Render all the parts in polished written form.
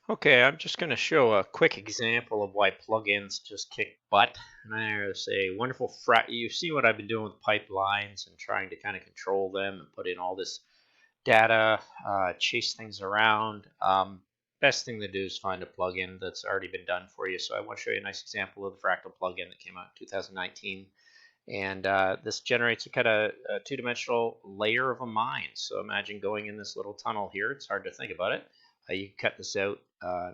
Okay, I'm just going to show a quick example of why plugins just kick butt. And there's a wonderful you see what I've been doing with pipelines and trying to kind of control them and put in all this data, chase things around. Best thing to do is find a plugin that's already been done for you. So I want to show you a nice example of the Fractal plugin that came out in 2019. And this generates a kind of two-dimensional layer of a mine. So imagine going in this little tunnel here. It's hard to think about it. You can cut this out,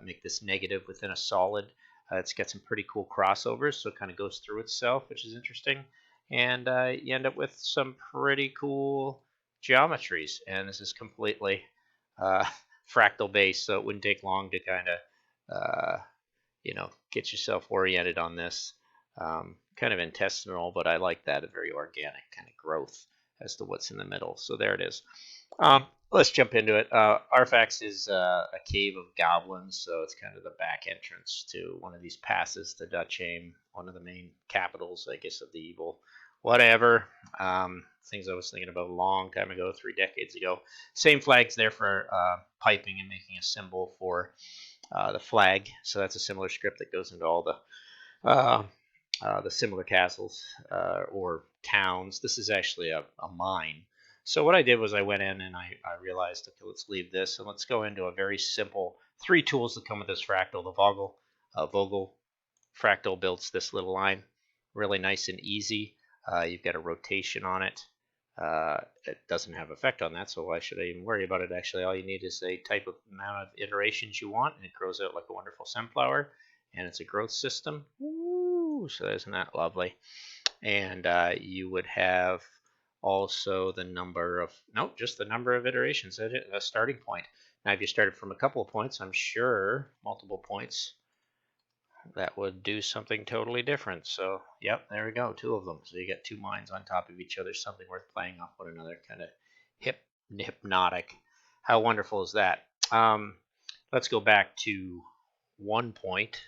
make this negative within a solid. It's got some pretty cool crossovers, so it kind of goes through itself, which is interesting. And you end up with some pretty cool geometries. And this is completely uh, fractal based, so it wouldn't take long to kind of get yourself oriented on this. Kind of intestinal, but I like that, a very organic kind of growth as to what's in the middle. So there it is. Let's jump into it. Arfax is a cave of goblins, so it's kind of the back entrance to one of these passes to Duchame, one of the main capitals, I guess, of the evil. Whatever. Things I was thinking about a long time ago, 3 decades ago. Same flag's there for piping and making a symbol for the flag. So that's a similar script that goes into all the similar castles or towns. This is actually a mine. So what I did was I went in and I realized, okay, let's leave this and let's go into a very simple 3 tools that come with this fractal. The Vogel fractal builds this little line, really nice and easy. You've got a rotation on it. It doesn't have effect on that, so why should I even worry about it? Actually, all you need is a type of amount of iterations you want, and it grows out like a wonderful sunflower, and it's a growth system. Woo! So isn't that lovely? And you would have also the number of, nope, just the number of iterations at a starting point. Now, if you started from a couple of points, I'm sure multiple points, that would do something totally different. So, yep, there we go, 2 of them. So you get 2 mines on top of each other, something worth playing off one another, kind of hypnotic. How wonderful is that? Let's go back to 1 point,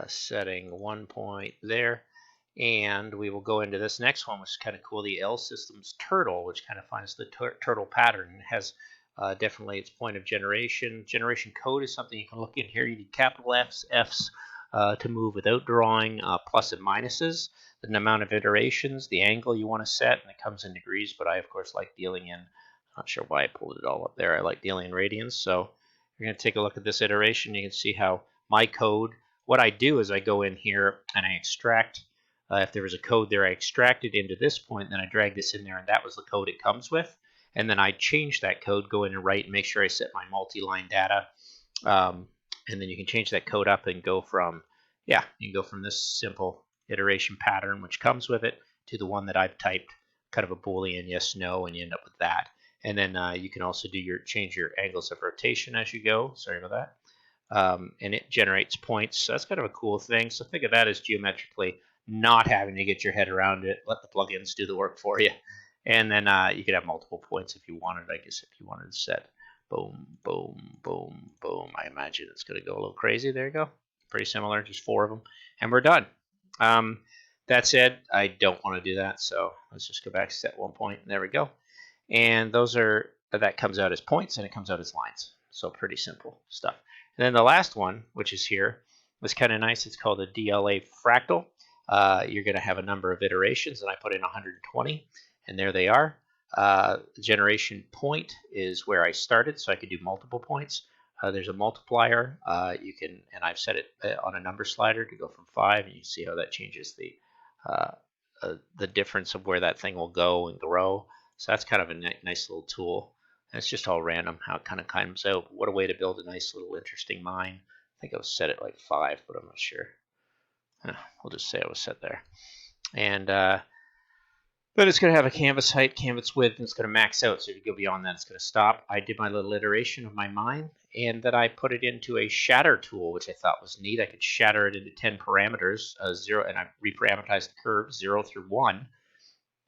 setting 1 point there. And we will go into this next one, which is kind of cool, the L Systems Turtle, which kind of finds the turtle pattern. It has definitely its point of generation. Generation code is something you can look in here. You need capital F's to move without drawing plus and minuses, the amount of iterations, the angle you want to set, and it comes in degrees, but I, of course, like dealing in, not sure why I pulled it all up there. I like dealing in radians. So you're going to take a look at this iteration. You can see how my code, what I do is I go in here and I extract. If there was a code there, I extract it into this point, then I drag this in there, and that was the code it comes with. And then I change that code, go in and write, and make sure I set my multi-line data. And then you can change that code up and go from, you can go from this simple iteration pattern, which comes with it, to the one that I've typed, kind of a Boolean yes, no, and you end up with that. And then you can also do change your angles of rotation as you go. Sorry about that. And it generates points. So that's kind of a cool thing. So think of that as geometrically not having to get your head around it. Let the plugins do the work for you. And then you could have multiple points if you wanted, I guess, if you wanted to set boom, boom, boom, boom. I imagine it's going to go a little crazy. There you go. Pretty similar, just 4 of them. And we're done. That said, I don't want to do that. So let's just go back, set 1 point. There we go. And that comes out as points and it comes out as lines. So pretty simple stuff. And then the last one, which is here, was kind of nice. It's called a DLA fractal. You're going to have a number of iterations, and I put in 120, and there they are. Generation point is where I started, so I could do multiple points. There's a multiplier. You can, and I've set it on a number slider to go from 5, and you see how that changes the difference of where that thing will go and grow. So that's kind of a nice little tool. And it's just all random how it kind of comes out. What a way to build a nice little interesting mine. I think I was set at like 5, but I'm not sure. We'll just say I was set there. And but it's going to have a canvas height, canvas width, and it's going to max out. So if you go beyond that, it's going to stop. I did my little iteration of my mine, and then I put it into a shatter tool, which I thought was neat. I could shatter it into 10 parameters, 0, and I reparameterized the curve 0 through 1.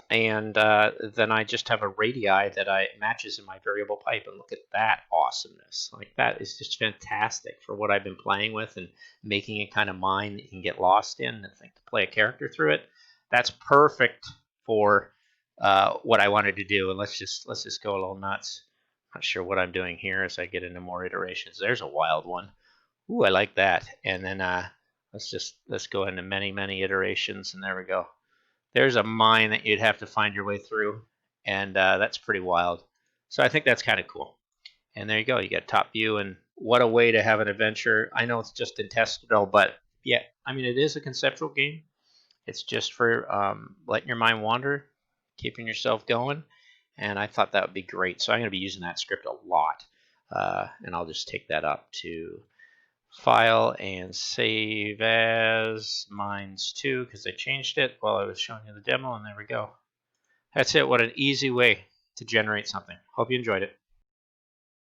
And then I just have a radii that matches in my variable pipe. And look at that awesomeness. Like, that is just fantastic for what I've been playing with and making a kind of mine that you can get lost in and think to play a character through it. That's perfect for what I wanted to do. And let's just go a little nuts. Not sure what I'm doing here as I get into more iterations. There's a wild one. Ooh, I like that. And then let's go into many iterations, and there we go. There's a mine that you'd have to find your way through, and that's pretty wild. So I think that's kind of cool. And there you go. You got top view, and what a way to have an adventure. I know it's just intestinal, but yeah, I mean, it is a conceptual game. It's just for letting your mind wander, keeping yourself going, and I thought that would be great. So I'm going to be using that script a lot, and I'll just take that up to File and Save As Mines 2 because I changed it while I was showing you the demo, and there we go. That's it. What an easy way to generate something. Hope you enjoyed it.